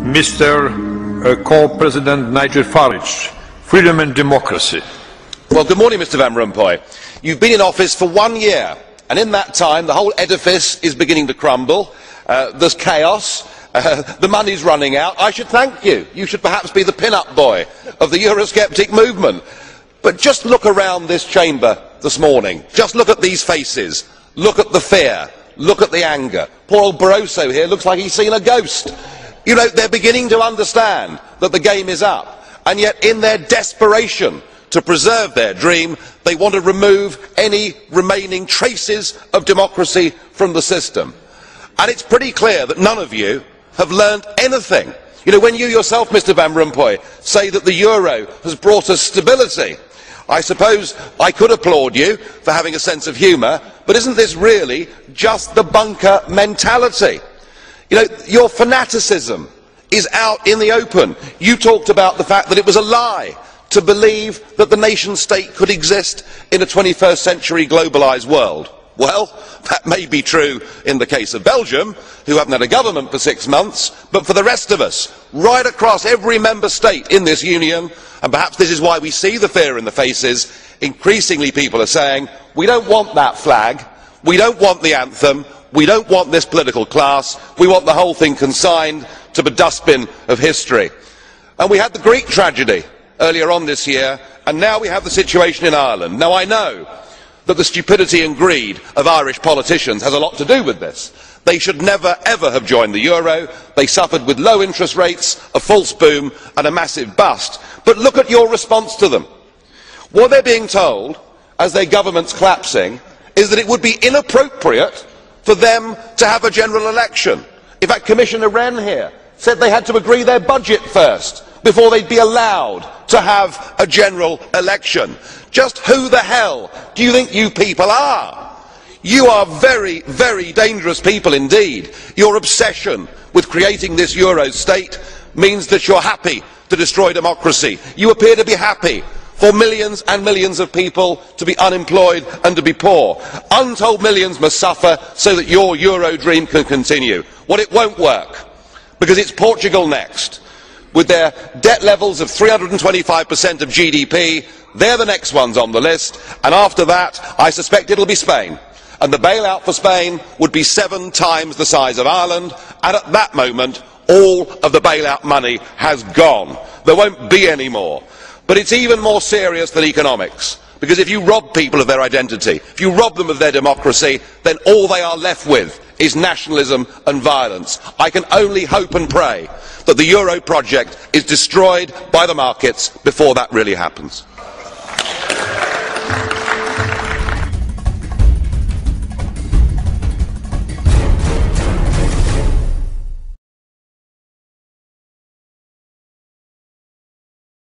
Mr. Co-President Nigel Farage, freedom and democracy. Well, good morning, Mr. Van Rompuy. You've been in office for 1 year, and in that time the whole edifice is beginning to crumble. There's chaos. The money's running out. I should thank you. You should perhaps be the pin-up boy of the Eurosceptic movement. But just look around this chamber this morning. Just look at these faces. Look at the fear. Look at the anger. Poor old Barroso here looks like he's seen a ghost. You know, they're beginning to understand that the game is up. And yet, in their desperation to preserve their dream, they want to remove any remaining traces of democracy from the system. And it's pretty clear that none of you have learned anything. You know, when you yourself, Mr. Van Rompuy, say that the euro has brought us stability, I suppose I could applaud you for having a sense of humour, but isn't this really just the bunker mentality? You know, your fanaticism is out in the open. You talked about the fact that it was a lie to believe that the nation state could exist in a 21st century globalised world. Well, that may be true in the case of Belgium, who haven't had a government for 6 months, but for the rest of us, right across every member state in this union, and perhaps this is why we see the fear in the faces, increasingly people are saying, we don't want that flag, we don't want the anthem, we don't want this political class, we want the whole thing consigned to the dustbin of history. And we had the Greek tragedy earlier on this year, and now we have the situation in Ireland. Now I know that the stupidity and greed of Irish politicians has a lot to do with this. They should never ever have joined the euro. They suffered with low interest rates, a false boom and a massive bust. But look at your response to them. What they're being told, as their government's collapsing, is that it would be inappropriate for them to have a general election. In fact, Commissioner Rehn here said they had to agree their budget first before they'd be allowed to have a general election. Just who the hell do you think you people are? You are very, very dangerous people indeed. Your obsession with creating this Euro state means that you're happy to destroy democracy. You appear to be happy for millions and millions of people to be unemployed and to be poor. Untold millions must suffer so that your Euro dream can continue. Well, it won't work, because it's Portugal next. With their debt levels of 325% of GDP, they're the next ones on the list, and after that, I suspect it'll be Spain. And the bailout for Spain would be 7 times the size of Ireland, and at that moment, all of the bailout money has gone. There won't be any more. But it's even more serious than economics, because if you rob people of their identity, if you rob them of their democracy, then all they are left with is nationalism and violence. I can only hope and pray that the Euro project is destroyed by the markets before that really happens.